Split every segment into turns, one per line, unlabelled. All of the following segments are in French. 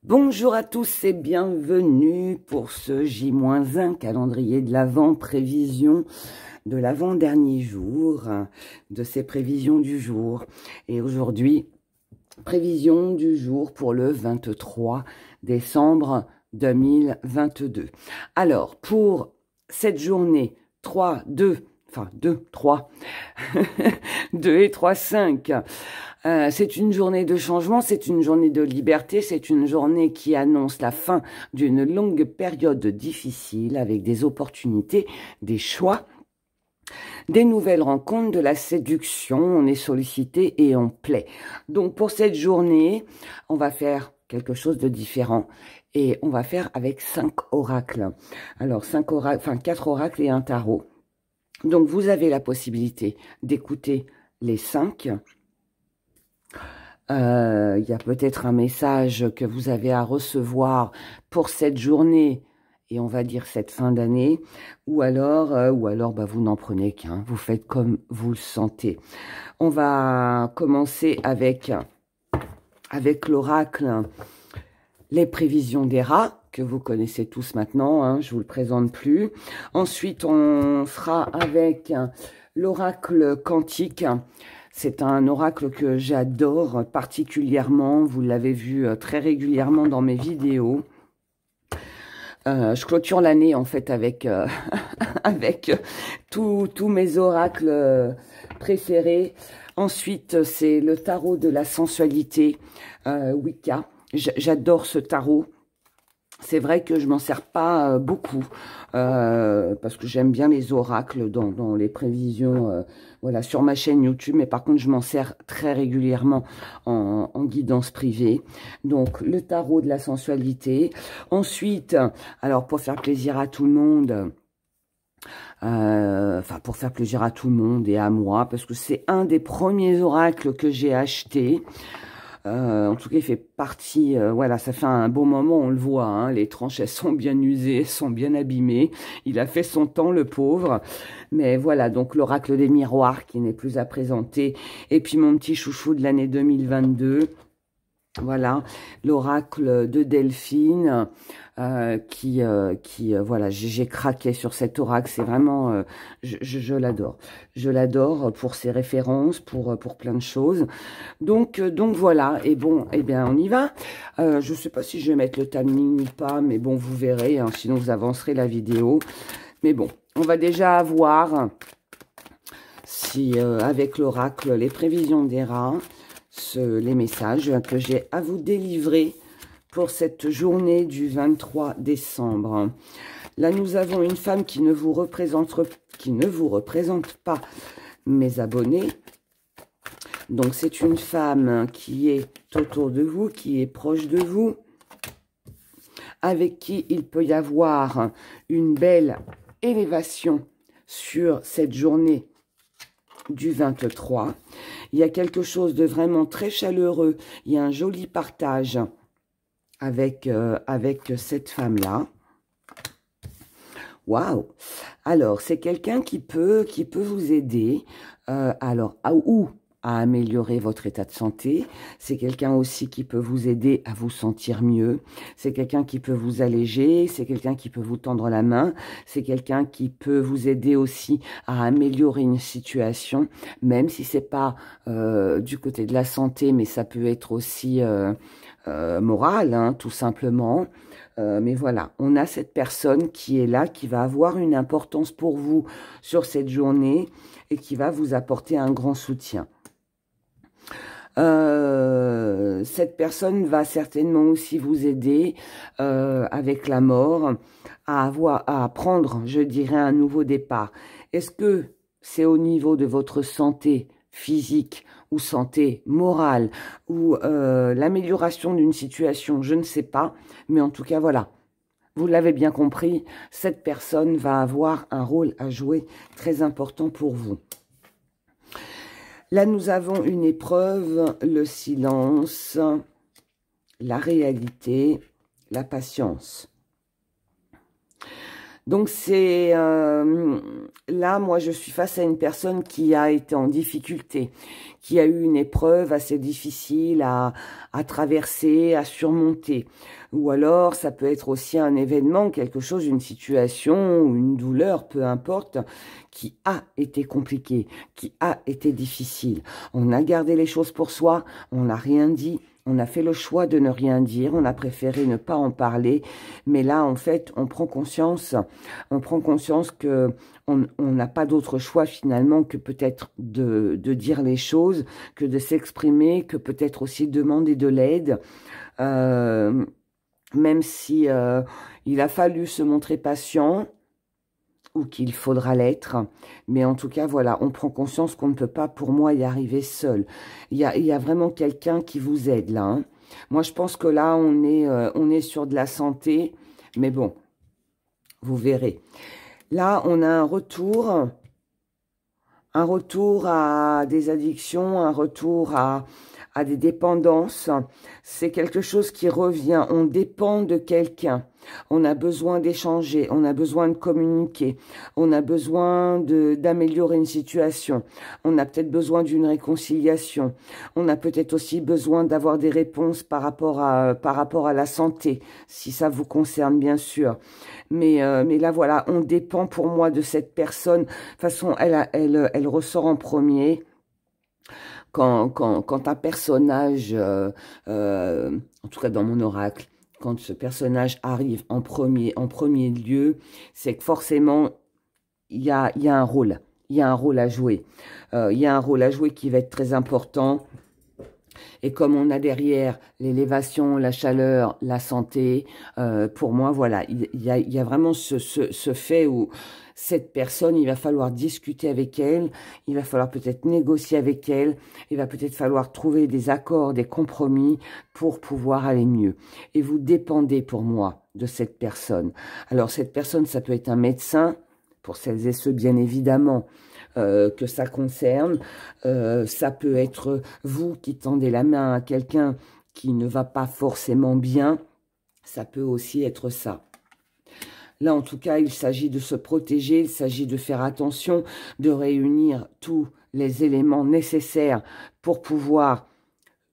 Bonjour à tous et bienvenue pour ce J-1 calendrier de l'Avent, prévision de l'avant-dernier jour, de ces prévisions du jour. Et aujourd'hui, prévision du jour pour le 23 décembre 2022. Alors, pour cette journée 3, 2 et 3, 5. C'est une journée de changement, c'est une journée de liberté, c'est une journée qui annonce la fin d'une longue période difficile avec des opportunités, des choix, des nouvelles rencontres, de la séduction. On est sollicité et on plaît. Donc pour cette journée, on va faire quelque chose de différent. Et on va faire avec 5 oracles. Alors 4 oracles et un tarot. Donc, vous avez la possibilité d'écouter les 5. Il y a peut-être un message que vous avez à recevoir pour cette journée et on va dire cette fin d'année. Ou alors vous n'en prenez qu'un. Vous faites comme vous le sentez. On va commencer avec l'oracle Les prévisions des rats, que vous connaissez tous maintenant, hein, je vous le présente plus. Ensuite, on fera avec l'oracle quantique. C'est un oracle que j'adore particulièrement. Vous l'avez vu très régulièrement dans mes vidéos. Je clôture l'année en fait avec, avec tous mes oracles préférés. Ensuite, c'est le tarot de la sensualité, Wicca. J'adore ce tarot. C'est vrai que je m'en sers pas beaucoup parce que j'aime bien les oracles dans les prévisions voilà, sur ma chaîne YouTube. Mais par contre, je m'en sers très régulièrement en guidance privée. Donc, le tarot de la sensualité. Ensuite, alors pour faire plaisir à tout le monde... pour faire plaisir à tout le monde et à moi, parce que c'est un des premiers oracles que j'ai acheté. En tout cas, il fait partie, voilà, ça fait un bon moment, on le voit, hein, les tranches, elles sont bien usées, elles sont bien abîmées. Il a fait son temps, le pauvre. Mais voilà, donc l'oracle des miroirs qui n'est plus à présenter. Et puis mon petit chouchou de l'année 2022. Voilà, l'oracle de Delphine, voilà, j'ai craqué sur cet oracle, c'est vraiment, je l'adore. Je l'adore pour ses références, pour plein de choses. Donc voilà, et bon, eh bien, on y va. Je sais pas si je vais mettre le timing ou pas, mais bon, vous verrez, hein, sinon vous avancerez la vidéo. Mais bon, on va déjà voir si, avec l'oracle, les prévisions des rats, les messages que j'ai à vous délivrer pour cette journée du 23 décembre. Là, nous avons une femme qui ne vous représente pas, mes abonnés. Donc, c'est une femme qui est autour de vous, qui est proche de vous, avec qui il peut y avoir une belle élévation sur cette journée du 23. Il y a quelque chose de vraiment très chaleureux. Il y a un joli partage avec cette femme-là. Waouh! Alors, c'est quelqu'un qui peut vous aider. À améliorer votre état de santé. C'est quelqu'un aussi qui peut vous aider à vous sentir mieux. C'est quelqu'un qui peut vous alléger. C'est quelqu'un qui peut vous tendre la main. C'est quelqu'un qui peut vous aider aussi à améliorer une situation, même si c'est pas du côté de la santé, mais ça peut être aussi moral, hein, tout simplement. Mais voilà, on a cette personne qui est là, qui va avoir une importance pour vous sur cette journée et qui va vous apporter un grand soutien. Cette personne va certainement aussi vous aider avec la mort à prendre, je dirais, un nouveau départ. Est-ce que c'est au niveau de votre santé physique ou santé morale ou l'amélioration d'une situation, je ne sais pas, mais en tout cas, voilà. Vous l'avez bien compris, cette personne va avoir un rôle à jouer très important pour vous. Là, nous avons une épreuve, le silence, la réalité, la patience. Donc c'est là, moi, je suis face à une personne qui a été en difficulté, qui a eu une épreuve assez difficile à traverser, à surmonter. Ou alors, ça peut être aussi un événement, quelque chose, une situation ou une douleur, peu importe, qui a été compliqué, qui a été difficile. On a gardé les choses pour soi, on n'a rien dit. On a fait le choix de ne rien dire, on a préféré ne pas en parler, mais là, en fait, on prend conscience que on n'a pas d'autre choix finalement que peut-être de dire les choses, que de s'exprimer, que peut-être aussi demander de l'aide, même si il a fallu se montrer patient, ou qu'il faudra l'être. Mais en tout cas, voilà, on prend conscience qu'on ne peut pas, pour moi, y arriver seul. Il y a vraiment quelqu'un qui vous aide, là. Hein. Moi, je pense que là, on est sur de la santé. Mais bon, vous verrez. Là, on a un retour à des addictions, un retour à des dépendances. C'est quelque chose qui revient. On dépend de quelqu'un. On a besoin d'échanger, on a besoin de communiquer, on a besoin d'améliorer une situation, on a peut-être besoin d'une réconciliation, on a peut-être aussi besoin d'avoir des réponses par rapport à la santé, si ça vous concerne bien sûr. Mais là voilà, on dépend pour moi de cette personne. De toute façon, elle ressort en premier. Quand un personnage, en tout cas dans mon oracle, quand ce personnage arrive en premier lieu, c'est que forcément, il y a un rôle. Il y a un rôle à jouer. Il y a un rôle à jouer qui va être très important. Et comme on a derrière l'élévation, la chaleur, la santé, pour moi, voilà, il y a vraiment ce fait où cette personne, il va falloir discuter avec elle, il va falloir peut-être négocier avec elle, il va peut-être falloir trouver des accords, des compromis pour pouvoir aller mieux. Et vous dépendez, pour moi, de cette personne. Alors, cette personne, ça peut être un médecin, pour celles et ceux, bien évidemment, que ça concerne. Ça peut être vous qui tendez la main à quelqu'un qui ne va pas forcément bien. Ça peut aussi être ça. Là, en tout cas, il s'agit de se protéger, il s'agit de faire attention, de réunir tous les éléments nécessaires pour pouvoir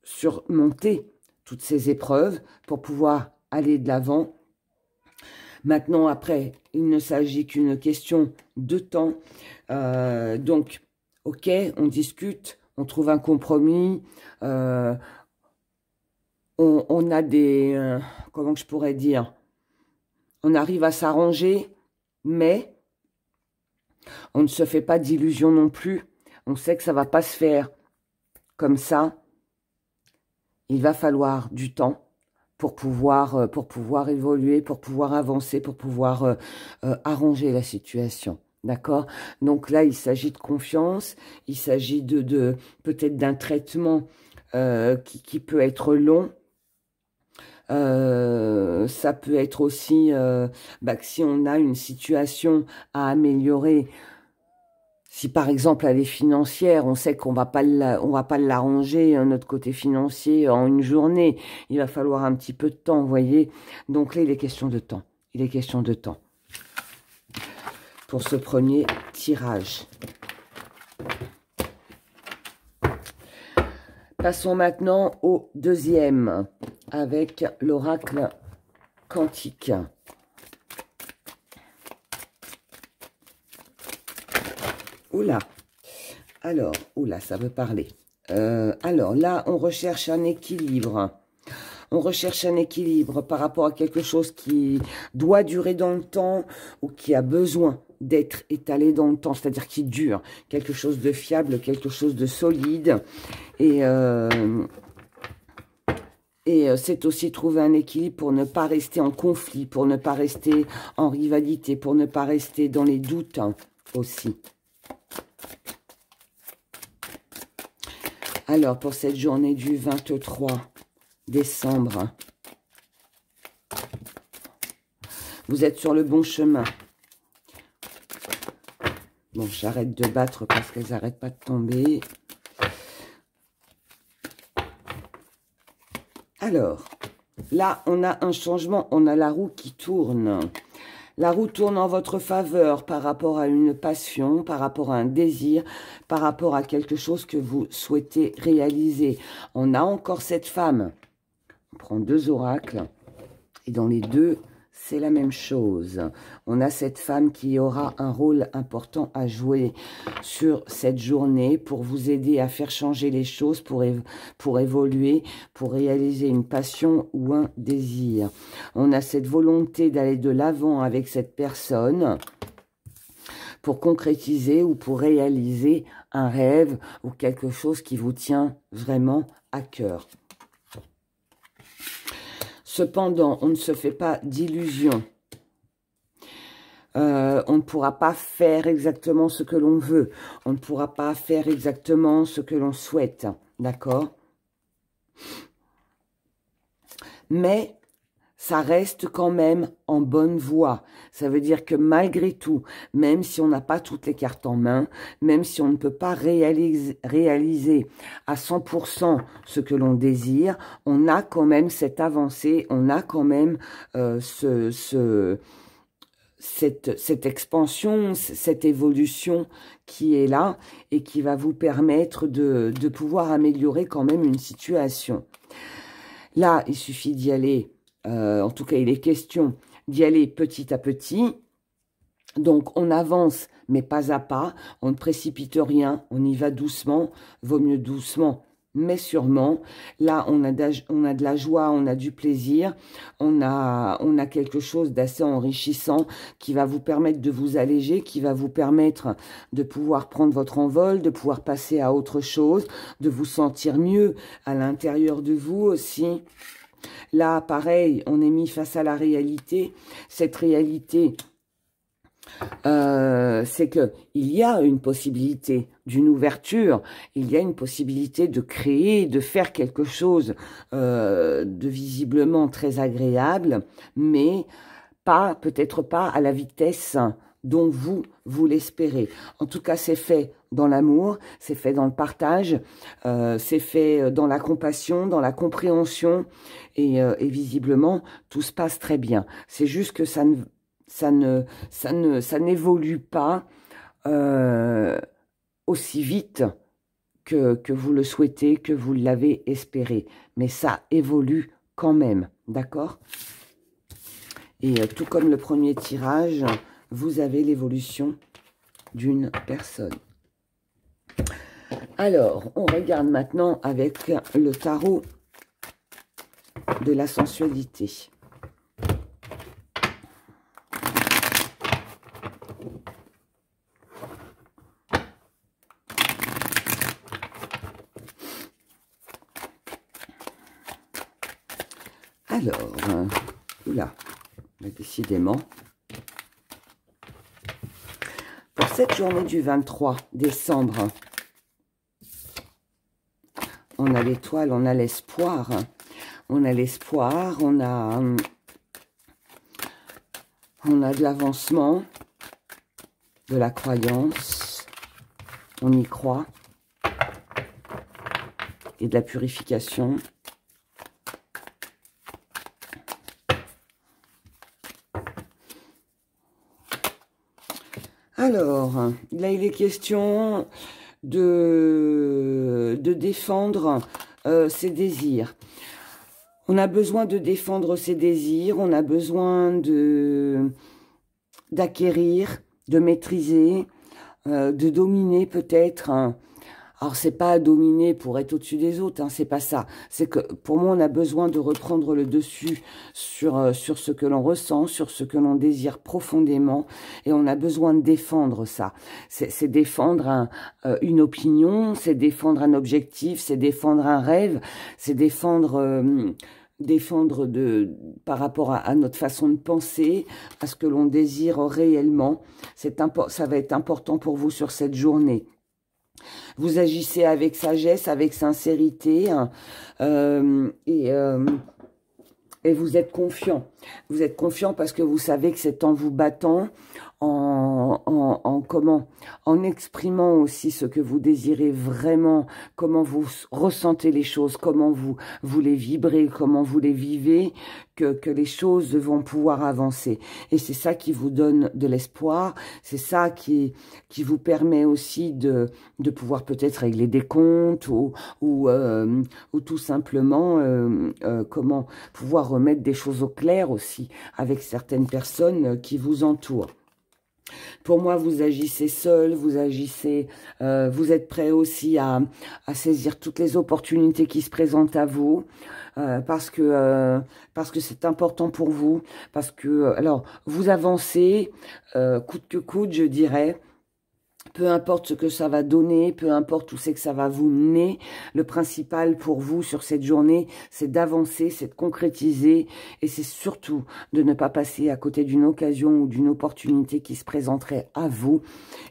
surmonter toutes ces épreuves, pour pouvoir aller de l'avant. Maintenant, après, il ne s'agit qu'une question de temps. Donc, ok, on discute, on trouve un compromis, on a des... comment je pourrais dire? On arrive à s'arranger, mais on ne se fait pas d'illusions non plus. On sait que ça ne va pas se faire comme ça. Il va falloir du temps pour pouvoir évoluer, pour pouvoir avancer, pour pouvoir arranger la situation. D'accord? Donc là, il s'agit de confiance, il s'agit de peut-être d'un traitement qui peut être long. Ça peut être aussi que si on a une situation à améliorer, si par exemple elle est financière, on sait qu'on va pas l'arranger notre côté financier en une journée. Il va falloir un petit peu de temps, vous voyez. Donc là, il est question de temps. Il est question de temps. Pour ce premier tirage. Passons maintenant au deuxième, avec l'oracle quantique. Oula, alors, oula, ça veut parler. Alors là, on recherche un équilibre. On recherche un équilibre par rapport à quelque chose qui doit durer dans le temps ou qui a besoin d'être étalé dans le temps, c'est-à-dire qui dure. Quelque chose de fiable, quelque chose de solide. Et c'est aussi trouver un équilibre pour ne pas rester en conflit, pour ne pas rester en rivalité, pour ne pas rester dans les doutes aussi. Alors, pour cette journée du 23 décembre, vous êtes sur le bon chemin. Bon, j'arrête de battre parce qu'elles n'arrêtent pas de tomber. Alors, là, on a un changement, on a la roue qui tourne. La roue tourne en votre faveur par rapport à une passion, par rapport à un désir, par rapport à quelque chose que vous souhaitez réaliser. On a encore cette femme. On prend 2 oracles et dans les deux, c'est la même chose. On a cette femme qui aura un rôle important à jouer sur cette journée pour vous aider à faire changer les choses, pour évoluer, pour réaliser une passion ou un désir. On a cette volonté d'aller de l'avant avec cette personne pour concrétiser ou pour réaliser un rêve ou quelque chose qui vous tient vraiment à cœur. Cependant, on ne se fait pas d'illusions. On ne pourra pas faire exactement ce que l'on veut. On ne pourra pas faire exactement ce que l'on souhaite. D'accord? Mais ça reste quand même en bonne voie. Ça veut dire que malgré tout, même si on n'a pas toutes les cartes en main, même si on ne peut pas réaliser à 100% ce que l'on désire, on a quand même cette avancée, on a quand même cette expansion, cette évolution qui est là et qui va vous permettre de pouvoir améliorer quand même une situation. Là, il suffit d'y aller. En tout cas, il est question d'y aller petit à petit. Donc, on avance, mais pas à pas. On ne précipite rien. On y va doucement. Vaut mieux doucement, mais sûrement. Là, on a de la joie, on a du plaisir. On a quelque chose d'assez enrichissant qui va vous permettre de vous alléger, qui va vous permettre de pouvoir prendre votre envol, de pouvoir passer à autre chose, de vous sentir mieux à l'intérieur de vous aussi. Là, pareil, on est mis face à la réalité. Cette réalité, c'est qu'il y a une possibilité d'une ouverture, il y a une possibilité de créer, de faire quelque chose de visiblement très agréable, mais peut-être pas à la vitesse dont vous l'espérez. En tout cas, c'est fait dans l'amour, c'est fait dans le partage, c'est fait dans la compassion, dans la compréhension, et visiblement, tout se passe très bien. C'est juste que ça n'évolue pas aussi vite que vous le souhaitez, que vous l'avez espéré. Mais ça évolue quand même, d'accord? Et tout comme le premier tirage, vous avez l'évolution d'une personne. Alors, on regarde maintenant avec le tarot de la sensualité. Alors, oula, décidément. Pour cette journée du 23 décembre, on a l'étoile, on a l'espoir. On a l'espoir, on a de l'avancement, de la croyance, on y croit, et de la purification. Alors, là, il est question de défendre ses désirs. On a besoin de défendre ses désirs, on a besoin d'acquérir, de maîtriser, de dominer peut-être. Alors, c'est pas dominer pour être au-dessus des autres, hein, c'est pas ça. C'est que, pour moi, on a besoin de reprendre le dessus sur ce que l'on ressent, sur ce que l'on désire profondément, et on a besoin de défendre ça. C'est défendre une opinion, c'est défendre un objectif, c'est défendre un rêve, c'est défendre par rapport à notre façon de penser, à ce que l'on désire réellement. Ça va être important pour vous sur cette journée. Vous agissez avec sagesse, avec sincérité, et vous êtes confiant. Vous êtes confiant parce que vous savez que c'est en vous battant, en exprimant aussi ce que vous désirez vraiment, comment vous ressentez les choses, comment vous les vibrez, comment vous les vivez, que les choses vont pouvoir avancer. Et c'est ça qui vous donne de l'espoir, c'est ça qui vous permet aussi de pouvoir peut-être régler des comptes ou tout simplement comment pouvoir remettre des choses au clair aussi avec certaines personnes qui vous entourent. Pour moi, vous agissez seul, vous agissez, vous êtes prêt aussi à saisir toutes les opportunités qui se présentent à vous, parce que c'est important pour vous, parce que alors vous avancez coûte que coûte, je dirais. Peu importe ce que ça va donner, peu importe où c'est que ça va vous mener, le principal pour vous sur cette journée, c'est d'avancer, c'est de concrétiser et c'est surtout de ne pas passer à côté d'une occasion ou d'une opportunité qui se présenterait à vous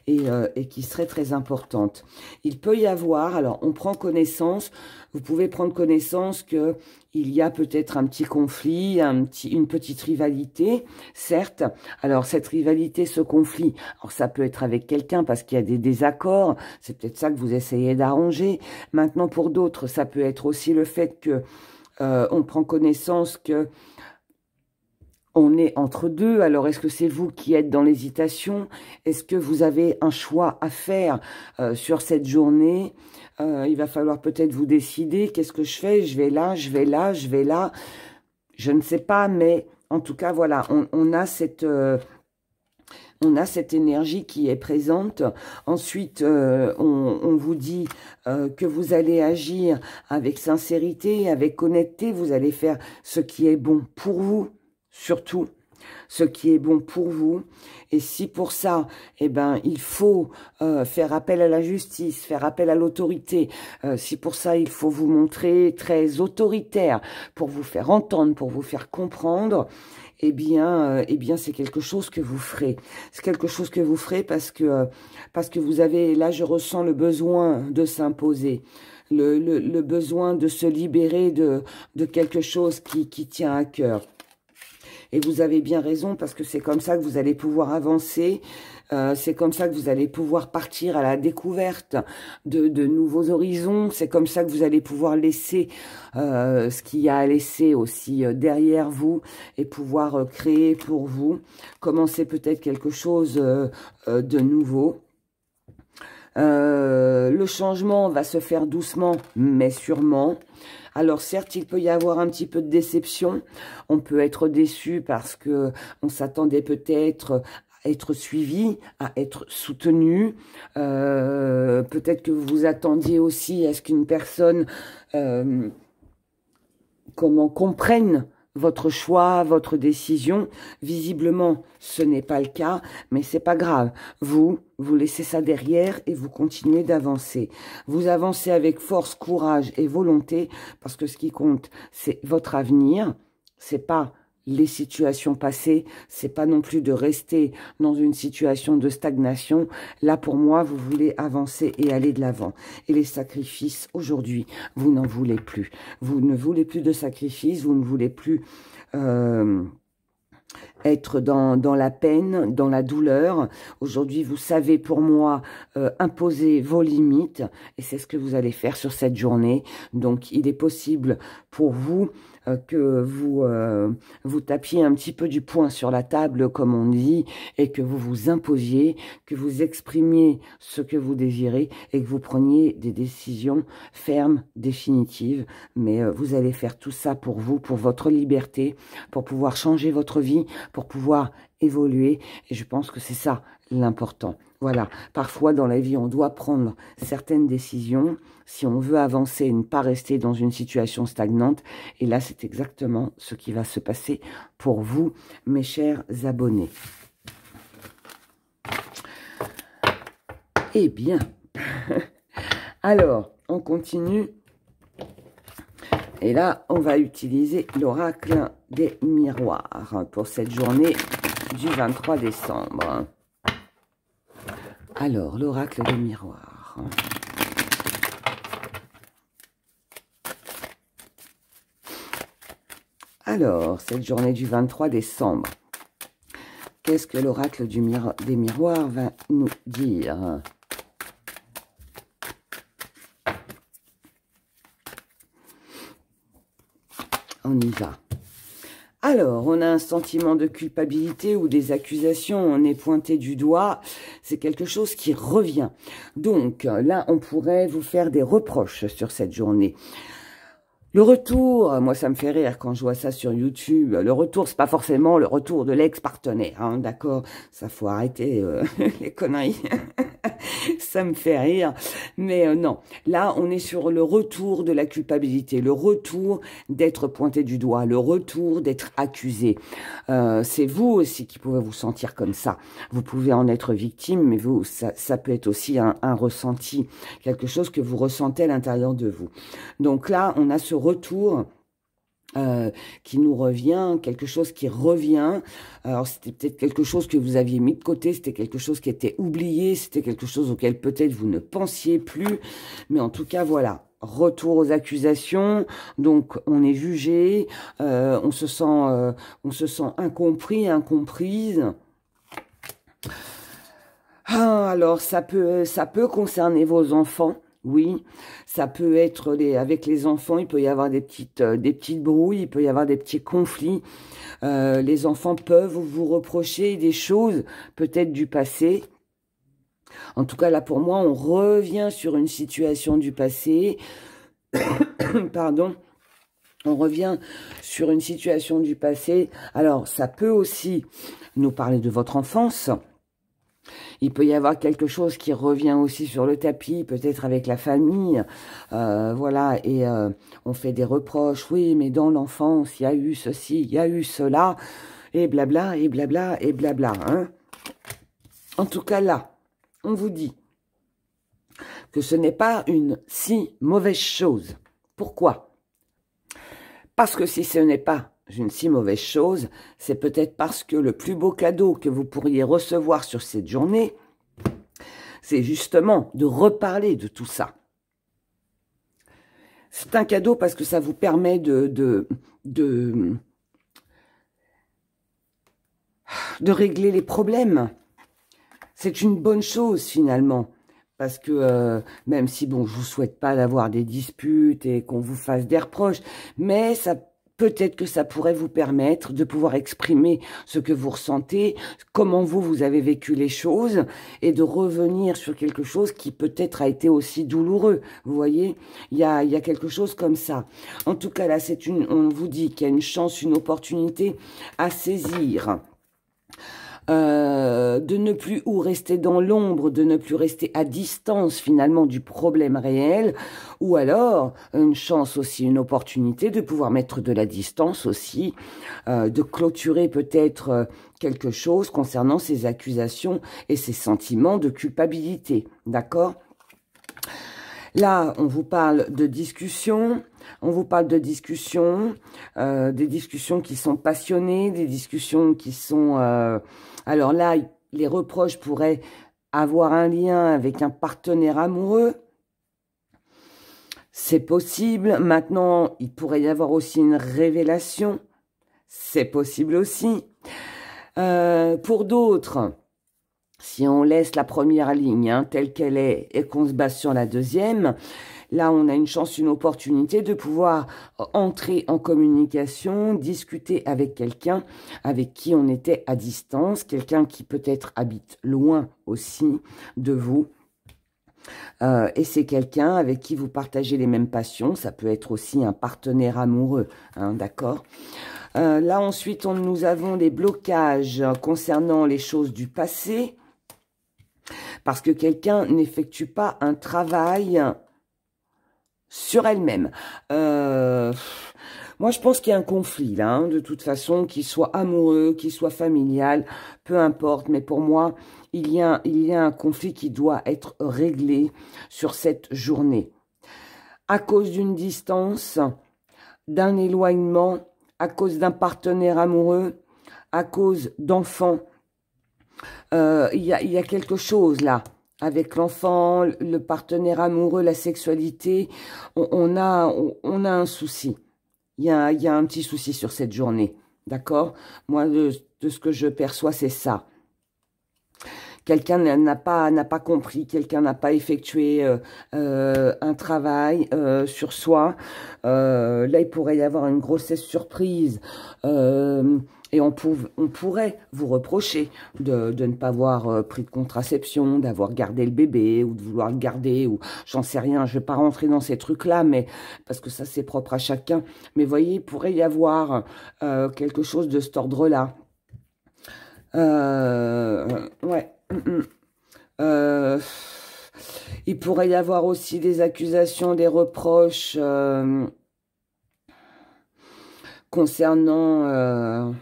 et qui serait très importante. Il peut y avoir, alors on prend connaissance, vous pouvez prendre connaissance que il y a peut-être un petit conflit, une petite rivalité, certes. Alors, cette rivalité, ce conflit, alors ça peut être avec quelqu'un parce qu'il y a des désaccords. C'est peut-être ça que vous essayez d'arranger. Maintenant, pour d'autres, ça peut être aussi le fait que on prend connaissance que on est entre deux. Alors, est-ce que c'est vous qui êtes dans l'hésitation? Est-ce que vous avez un choix à faire sur cette journée? Il va falloir peut-être vous décider. Qu'est-ce que je fais? Je vais là, je vais là, je vais là. Je ne sais pas, mais en tout cas, voilà, on a cette énergie qui est présente. Ensuite, on vous dit que vous allez agir avec sincérité, avec honnêteté. Vous allez faire ce qui est bon pour vous. Surtout, ce qui est bon pour vous. Et si pour ça, eh ben, il faut faire appel à la justice, faire appel à l'autorité, si pour ça, il faut vous montrer très autoritaire pour vous faire entendre, pour vous faire comprendre, eh bien, c'est quelque chose que vous ferez. C'est quelque chose que vous ferez parce que vous avez, là, je ressens le besoin de s'imposer. Le besoin de se libérer de quelque chose qui tient à cœur. Et vous avez bien raison parce que c'est comme ça que vous allez pouvoir avancer, c'est comme ça que vous allez pouvoir partir à la découverte de nouveaux horizons, c'est comme ça que vous allez pouvoir laisser ce qu'il y a à laisser aussi derrière vous et pouvoir créer pour vous, commencer peut-être quelque chose de nouveau. Le changement va se faire doucement, mais sûrement. Alors certes, il peut y avoir un petit peu de déception. On peut être déçu parce que on s'attendait peut-être à être suivi, à être soutenu. Peut-être que vous vous attendiez aussi à ce qu'une personne comprenne votre choix, votre décision. Visiblement, ce n'est pas le cas, mais c'est pas grave. Vous laissez ça derrière et vous continuez d'avancer. Vous avancez avec force, courage et volonté parce que ce qui compte, c'est votre avenir. C'est pas les situations passées, c'est pas non plus de rester dans une situation de stagnation. Là, pour moi, vous voulez avancer et aller de l'avant. Et les sacrifices, aujourd'hui, vous n'en voulez plus. Vous ne voulez plus de sacrifices, vous ne voulez plus être dans la peine, dans la douleur. Aujourd'hui, vous savez, pour moi, imposer vos limites. Et c'est ce que vous allez faire sur cette journée. Donc, il est possible pour vous que vous tapiez un petit peu du poing sur la table, comme on dit, et que vous vous imposiez, que vous exprimiez ce que vous désirez et que vous preniez des décisions fermes, définitives. Mais vous allez faire tout ça pour vous, pour votre liberté, pour pouvoir changer votre vie, pour pouvoir évoluer. Et je pense que c'est ça l'important. Voilà, parfois dans la vie, on doit prendre certaines décisions si on veut avancer et ne pas rester dans une situation stagnante. Et là, c'est exactement ce qui va se passer pour vous, mes chers abonnés. Eh bien, alors, on continue. Et là, on va utiliser l'oracle des miroirs pour cette journée du 23 décembre. Alors, l'oracle des miroirs. Alors, cette journée du 23 décembre, qu'est-ce que l'oracle des miroirs va nous dire? On y va. Alors, on a un sentiment de culpabilité ou des accusations, on est pointé du doigt, c'est quelque chose qui revient. Donc, là, on pourrait vous faire des reproches sur cette journée. Le retour, moi ça me fait rire quand je vois ça sur YouTube, le retour c'est pas forcément le retour de l'ex-partenaire, hein, d'accord? Ça faut arrêter les conneries, ça me fait rire, mais non. Là on est sur le retour de la culpabilité, le retour d'être pointé du doigt, le retour d'être accusé. C'est vous aussi qui pouvez vous sentir comme ça. Vous pouvez en être victime, mais vous, ça peut être aussi un ressenti, quelque chose que vous ressentez à l'intérieur de vous. Donc là on a ce retour qui nous revient, quelque chose qui revient. Alors c'était peut-être quelque chose que vous aviez mis de côté, c'était quelque chose qui était oublié, c'était quelque chose auquel peut-être vous ne pensiez plus, mais en tout cas voilà, retour aux accusations, donc on est jugé, on se sent incompris, incomprise. Ah, alors ça peut concerner vos enfants. Oui, ça peut être avec les enfants, il peut y avoir des petites brouilles, il peut y avoir des petits conflits. Les enfants peuvent vous reprocher des choses, peut-être du passé. En tout cas, là, pour moi, on revient sur une situation du passé. Pardon. On revient sur une situation du passé. Alors, ça peut aussi nous parler de votre enfance. Il peut y avoir quelque chose qui revient aussi sur le tapis, peut-être avec la famille, voilà, et on fait des reproches, oui, mais dans l'enfance, il y a eu ceci, il y a eu cela, et blabla, et blabla, et blabla, hein. En tout cas, là, on vous dit que ce n'est pas une si mauvaise chose. Pourquoi? Parce que si ce n'est pas une si mauvaise chose, c'est peut-être parce que le plus beau cadeau que vous pourriez recevoir sur cette journée, c'est justement de reparler de tout ça. C'est un cadeau parce que ça vous permet de régler les problèmes. C'est une bonne chose finalement. Parce que même si, bon, je vous souhaite pas d'avoir des disputes et qu'on vous fasse des reproches, mais ça peut-être que ça pourrait vous permettre de pouvoir exprimer ce que vous ressentez, comment vous avez vécu les choses, et de revenir sur quelque chose qui peut-être a été aussi douloureux. Vous voyez, il y a quelque chose comme ça. En tout cas, là, on vous dit qu'il y a une chance, une opportunité à saisir. De ne plus rester dans l'ombre, de ne plus rester à distance finalement du problème réel, ou alors une chance aussi, une opportunité de pouvoir mettre de la distance aussi, de clôturer peut-être quelque chose concernant ces accusations et ces sentiments de culpabilité, d'accord ? Là, on vous parle de discussion. On vous parle de discussions, des discussions qui sont passionnées, des discussions qui sont... alors là, les reproches pourraient avoir un lien avec un partenaire amoureux. C'est possible. Maintenant, il pourrait y avoir aussi une révélation. C'est possible aussi. Pour d'autres... Si on laisse la première ligne telle qu'elle est et qu'on se base sur la deuxième, là on a une chance, une opportunité de pouvoir entrer en communication, discuter avec quelqu'un avec qui on était à distance, quelqu'un qui peut-être habite loin aussi de vous. Et c'est quelqu'un avec qui vous partagez les mêmes passions, ça peut être aussi un partenaire amoureux, d'accord ? Là ensuite nous avons des blocages concernant les choses du passé. Parce que quelqu'un n'effectue pas un travail sur elle-même. Moi, je pense qu'il y a un conflit, là, de toute façon, qu'il soit amoureux, qu'il soit familial, peu importe. Mais pour moi, il y a un conflit qui doit être réglé sur cette journée. À cause d'une distance, d'un éloignement, à cause d'un partenaire amoureux, à cause d'enfants. Il y a quelque chose là, avec l'enfant, le partenaire amoureux, la sexualité, on a un souci. il y a un petit souci sur cette journée. D'accord? Moi, de ce que je perçois, c'est ça. Quelqu'un n'a pas compris, quelqu'un n'a pas effectué un travail sur soi. Là, il pourrait y avoir une grossesse surprise. Et on pourrait vous reprocher de ne pas avoir pris de contraception, d'avoir gardé le bébé ou de vouloir le garder ou j'en sais rien. Je ne vais pas rentrer dans ces trucs-là, mais parce que ça, c'est propre à chacun. Mais voyez, il pourrait y avoir quelque chose de cet ordre-là. Ouais. Euh, il pourrait y avoir aussi des accusations, des reproches concernant...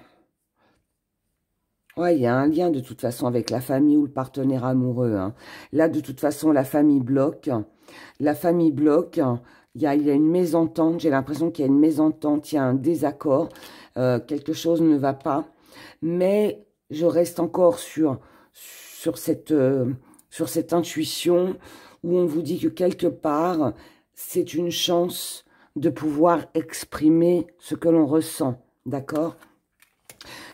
ouais, il y a un lien de toute façon avec la famille ou le partenaire amoureux. Hein. Là, de toute façon, la famille bloque. La famille bloque. Il y a une mésentente. J'ai l'impression qu'il y a une mésentente, il y a un désaccord. Quelque chose ne va pas. Mais je reste encore sur cette intuition où on vous dit que quelque part, c'est une chance de pouvoir exprimer ce que l'on ressent. D'accord ?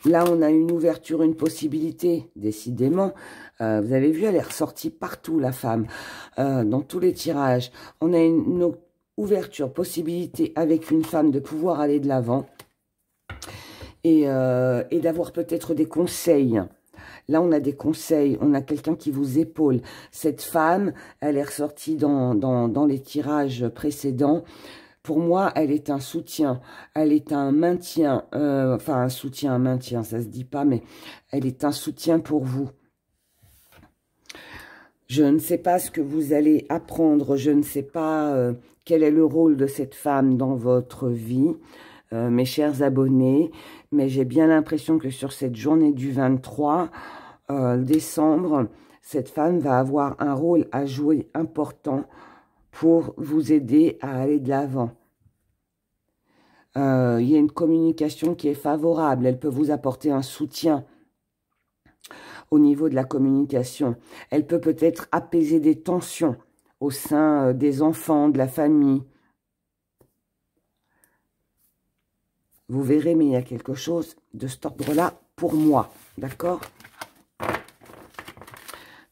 Là, on a une ouverture, une possibilité, décidément. Vous avez vu, elle est ressortie partout, la femme, dans tous les tirages. On a une ouverture, possibilité avec une femme de pouvoir aller de l'avant et d'avoir peut-être des conseils. Là, on a des conseils, on a quelqu'un qui vous épaule. Cette femme, elle est ressortie dans les tirages précédents. Pour moi, elle est un soutien, elle est un maintien, enfin un soutien, un maintien, ça se dit pas, mais elle est un soutien pour vous. Je ne sais pas ce que vous allez apprendre, je ne sais pas quel est le rôle de cette femme dans votre vie, mes chers abonnés, mais j'ai bien l'impression que sur cette journée du 23 décembre, cette femme va avoir un rôle à jouer important pour vous aider à aller de l'avant. Il y a une communication qui est favorable. Elle peut vous apporter un soutien au niveau de la communication. Elle peut peut-être apaiser des tensions au sein des enfants, de la famille. Vous verrez, mais il y a quelque chose de cet ordre-là pour moi. D'accord?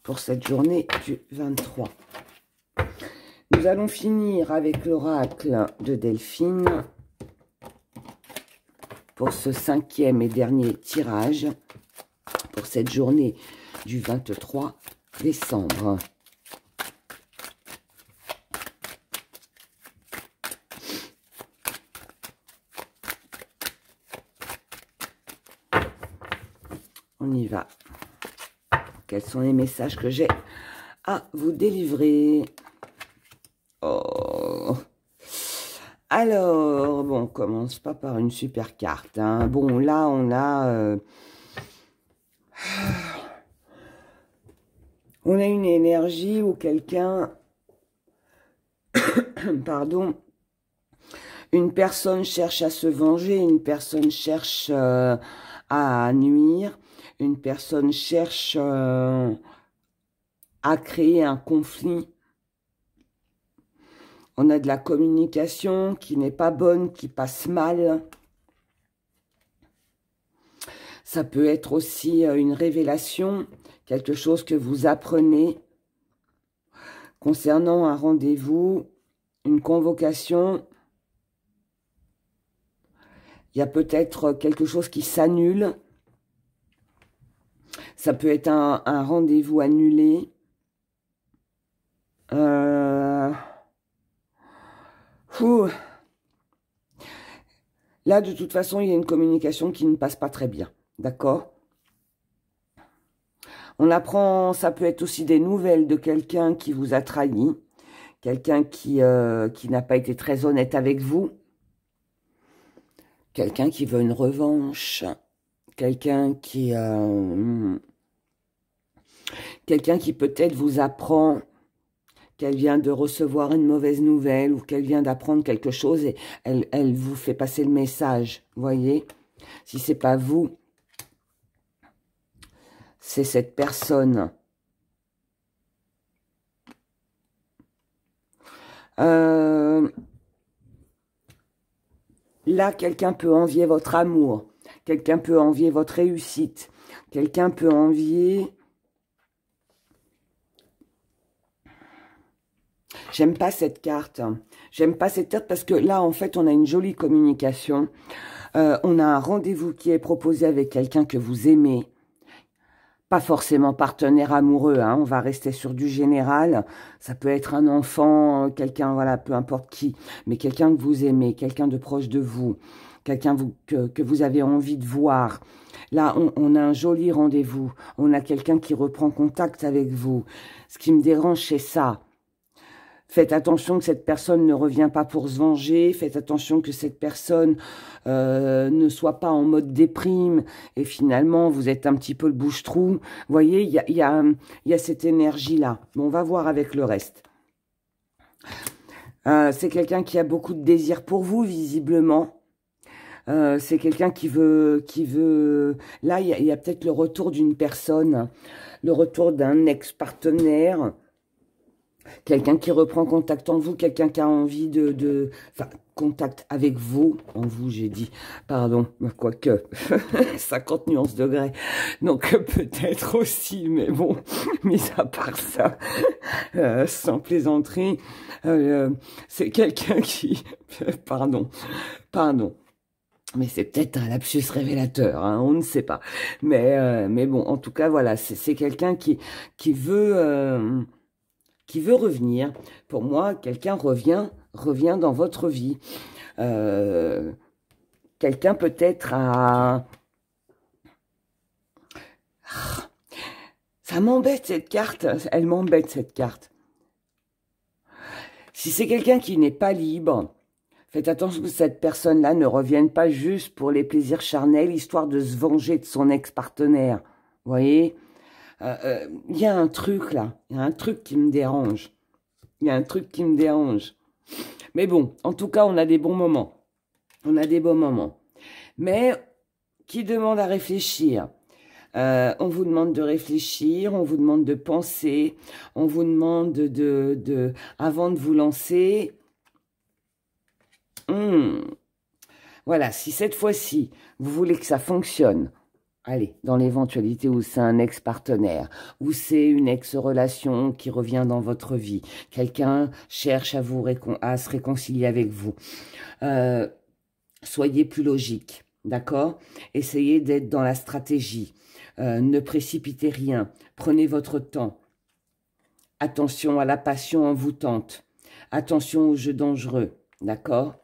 Pour cette journée du 23. Nous allons finir avec l'oracle de Delphine pour ce 5e et dernier tirage pour cette journée du 23 décembre. On y va. Quels sont les messages que j'ai à vous délivrer? Oh. Alors, bon, on commence pas par une super carte. Hein. Bon, là, on a... on a une énergie où quelqu'un... pardon. Une personne cherche à se venger, une personne cherche à nuire, une personne cherche à créer un conflit. On a de la communication qui n'est pas bonne, qui passe mal. Ça peut être aussi une révélation, quelque chose que vous apprenez concernant un rendez-vous, une convocation. Il y a peut-être quelque chose qui s'annule. Ça peut être un rendez-vous annulé. Là, de toute façon, il y a une communication qui ne passe pas très bien. D'accord? On apprend, ça peut être aussi des nouvelles de quelqu'un qui vous a trahi. Quelqu'un qui n'a pas été très honnête avec vous. Quelqu'un qui veut une revanche. Quelqu'un qui peut-être vous apprend qu'elle vient de recevoir une mauvaise nouvelle ou qu'elle vient d'apprendre quelque chose et elle vous fait passer le message, voyez? Si c'est pas vous, c'est cette personne. Là, quelqu'un peut envier votre amour. Quelqu'un peut envier votre réussite. Quelqu'un peut envier... J'aime pas cette carte. J'aime pas cette carte parce que là, en fait, on a une jolie communication. On a un rendez-vous qui est proposé avec quelqu'un que vous aimez. Pas forcément partenaire amoureux, hein, on va rester sur du général. Ça peut être un enfant, quelqu'un, voilà, peu importe qui. Mais quelqu'un que vous aimez, quelqu'un de proche de vous. Quelqu'un que vous avez envie de voir. Là, on a un joli rendez-vous. On a quelqu'un qui reprend contact avec vous. Ce qui me dérange, c'est ça. Faites attention que cette personne ne revient pas pour se venger. Faites attention que cette personne ne soit pas en mode déprime. Et finalement, vous êtes un petit peu le bouche-trou. Vous voyez, il y a cette énergie-là. Bon, on va voir avec le reste. C'est quelqu'un qui a beaucoup de désir pour vous, visiblement. C'est quelqu'un qui veut... Là, il y a peut-être le retour d'une personne. Le retour d'un ex-partenaire. Quelqu'un qui reprend contact en vous, quelqu'un qui a envie enfin, contact avec vous, en vous, j'ai dit, pardon, quoique, 50 nuances degrés, donc peut-être aussi, mais bon, mis à part ça, sans plaisanterie, c'est quelqu'un qui, pardon, mais c'est peut-être un lapsus révélateur, hein, on ne sait pas, mais bon, en tout cas, voilà, c'est quelqu'un qui veut revenir. Pour moi, quelqu'un revient dans votre vie. Quelqu'un peut-être a... Ça m'embête cette carte, elle m'embête cette carte. Si c'est quelqu'un qui n'est pas libre, faites attention que cette personne-là ne revienne pas juste pour les plaisirs charnels, histoire de se venger de son ex-partenaire. Vous voyez ? Il y a un truc là, il y a un truc qui me dérange. Il y a un truc qui me dérange. Mais bon, en tout cas, on a des bons moments. On a des bons moments. Mais qui demande à réfléchir? On vous demande de réfléchir, on vous demande de penser, on vous demande avant de vous lancer. Voilà, si cette fois-ci, vous voulez que ça fonctionne, allez, dans l'éventualité où c'est un ex-partenaire, où c'est une ex-relation qui revient dans votre vie, quelqu'un cherche à se réconcilier avec vous, soyez plus logique, d'accord? Essayez d'être dans la stratégie, ne précipitez rien, prenez votre temps, attention à la passion envoûtante, attention aux jeux dangereux, d'accord?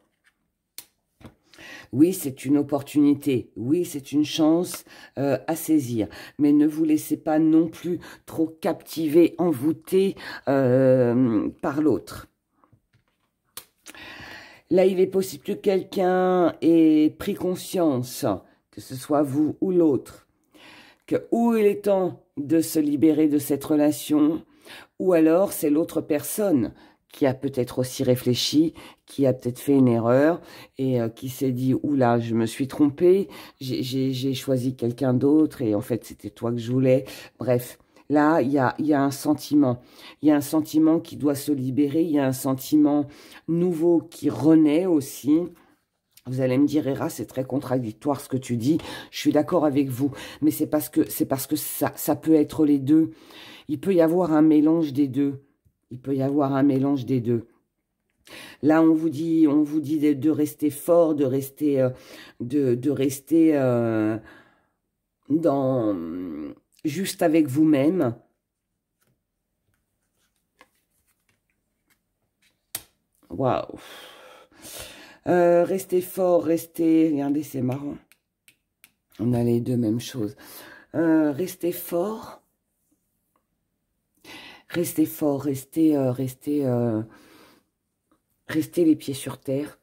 Oui, c'est une opportunité. Oui, c'est une chance à saisir. Mais ne vous laissez pas non plus trop captiver, envoûter par l'autre. Là, il est possible que quelqu'un ait pris conscience, que ce soit vous ou l'autre, que ou il est temps de se libérer de cette relation, ou alors c'est l'autre personne qui a peut-être aussi réfléchi, qui a peut-être fait une erreur et qui s'est dit « Oula, je me suis trompée, j'ai choisi quelqu'un d'autre et en fait, c'était toi que je voulais. » Bref, là, il y a un sentiment. Il y a un sentiment qui doit se libérer. Il y a un sentiment nouveau qui renaît aussi. Vous allez me dire, Héra, c'est très contradictoire ce que tu dis. Je suis d'accord avec vous, mais c'est parce que ça peut être les deux. Il peut y avoir un mélange des deux. Il peut y avoir un mélange des deux. Là, on vous dit de rester fort, de rester juste avec vous-même. Waouh. Restez fort, regardez, c'est marrant. On a les deux mêmes choses. Restez fort. Restez fort, restez les pieds sur terre.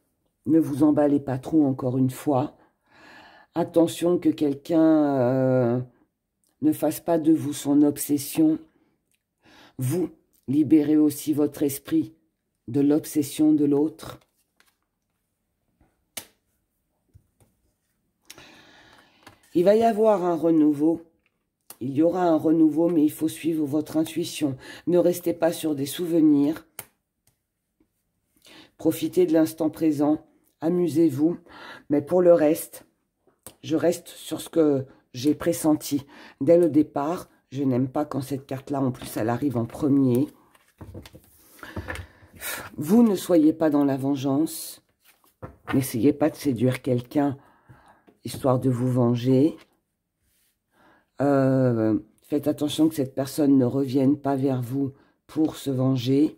Ne vous emballez pas trop, encore une fois. Attention que quelqu'un ne fasse pas de vous son obsession. Vous, libérez aussi votre esprit de l'obsession de l'autre. Il va y avoir un renouveau. Il y aura un renouveau, mais il faut suivre votre intuition. Ne restez pas sur des souvenirs. Profitez de l'instant présent. amusez-vous. Mais pour le reste, je reste sur ce que j'ai pressenti. Dès le départ, je n'aime pas quand cette carte-là, en plus, elle arrive en premier. Vous ne soyez pas dans la vengeance. N'essayez pas de séduire quelqu'un, histoire de vous venger. Faites attention que cette personne ne revienne pas vers vous pour se venger.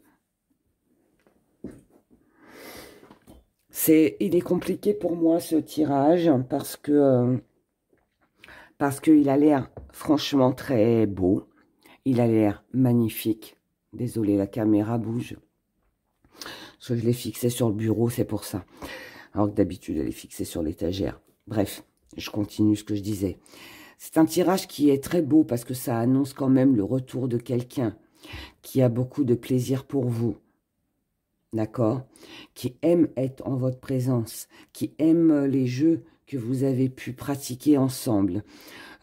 Il est compliqué pour moi ce tirage parce qu'il a l'air franchement très beau. Il a l'air magnifique. Désolée, la caméra bouge. Parce que je l'ai fixé sur le bureau, c'est pour ça. Alors que d'habitude, elle est fixée sur l'étagère. Bref, je continue ce que je disais. C'est un tirage qui est très beau parce que ça annonce quand même le retour de quelqu'un qui a beaucoup de plaisir pour vous. D'accord? Qui aime être en votre présence, qui aime les jeux que vous avez pu pratiquer ensemble.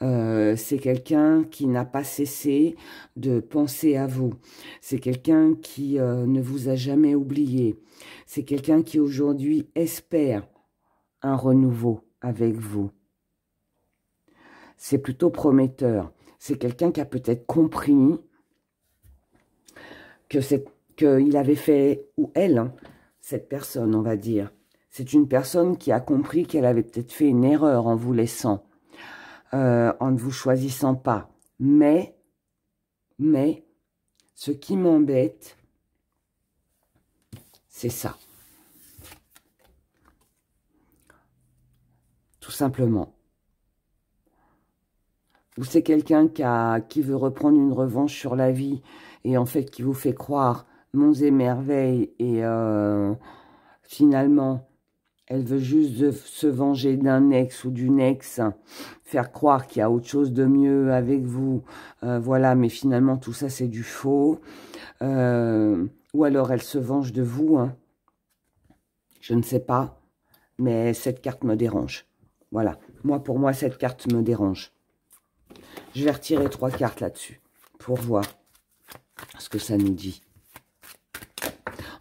C'est quelqu'un qui n'a pas cessé de penser à vous. C'est quelqu'un qui ne vous a jamais oublié. C'est quelqu'un qui aujourd'hui espère un renouveau avec vous. C'est plutôt prometteur. C'est quelqu'un qui a peut-être compris qu'il avait fait, ou elle, hein, cette personne, on va dire. C'est une personne qui a compris qu'elle avait peut-être fait une erreur en vous laissant, en ne vous choisissant pas. Mais, ce qui m'embête, c'est ça. Tout simplement. Ou c'est quelqu'un qui veut reprendre une revanche sur la vie et en fait qui vous fait croire monts et merveilles et finalement elle veut juste se venger d'un ex ou d'une ex, faire croire qu'il y a autre chose de mieux avec vous, voilà, mais finalement tout ça c'est du faux, ou alors elle se venge de vous, hein. Je ne sais pas, mais cette carte me dérange, voilà, pour moi cette carte me dérange. Je vais retirer 3 cartes là-dessus pour voir ce que ça nous dit.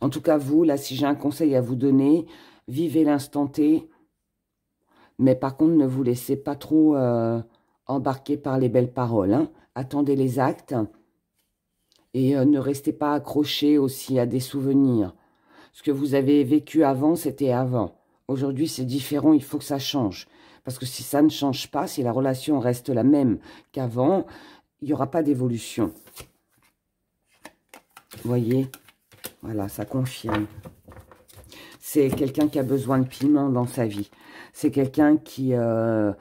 En tout cas, vous, là, si j'ai un conseil à vous donner, vivez l'instant T. Mais par contre, ne vous laissez pas trop embarquer par les belles paroles, hein. Attendez les actes. Et ne restez pas accrochés aussi à des souvenirs. Ce que vous avez vécu avant, c'était avant. Aujourd'hui, c'est différent, il faut que ça change. Parce que si ça ne change pas, si la relation reste la même qu'avant, il n'y aura pas d'évolution. Vous voyez? Voilà, ça confirme. C'est quelqu'un qui a besoin de piment dans sa vie. C'est quelqu'un qui peut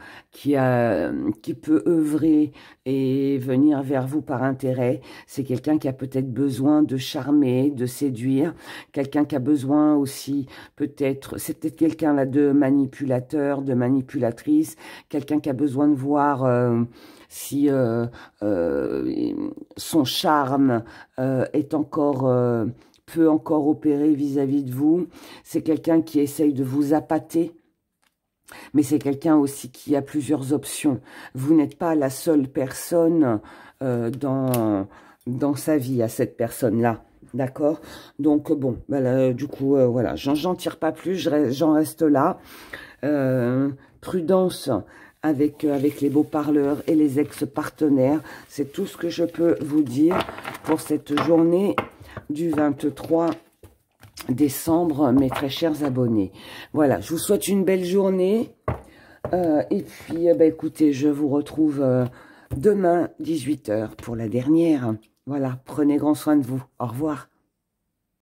œuvrer et venir vers vous par intérêt. C'est quelqu'un qui a peut-être besoin de charmer, de séduire. Quelqu'un qui a besoin aussi, peut-être, c'est peut-être quelqu'un là de manipulateur, de manipulatrice. Quelqu'un qui a besoin de voir si son charme est encore... peut encore opérer vis-à-vis de vous. C'est quelqu'un qui essaye de vous appâter, mais c'est quelqu'un aussi qui a plusieurs options. Vous n'êtes pas la seule personne dans sa vie à cette personne-là. D'accord? Donc, bon, ben du coup, voilà, j'en tire pas plus, j'en reste là. Prudence avec les beaux parleurs et les ex-partenaires. C'est tout ce que je peux vous dire pour cette journée du 23 décembre, mes très chers abonnés. Voilà, je vous souhaite une belle journée. Et puis, écoutez, je vous retrouve demain, 18 h, pour la dernière. Voilà, prenez grand soin de vous. Au revoir.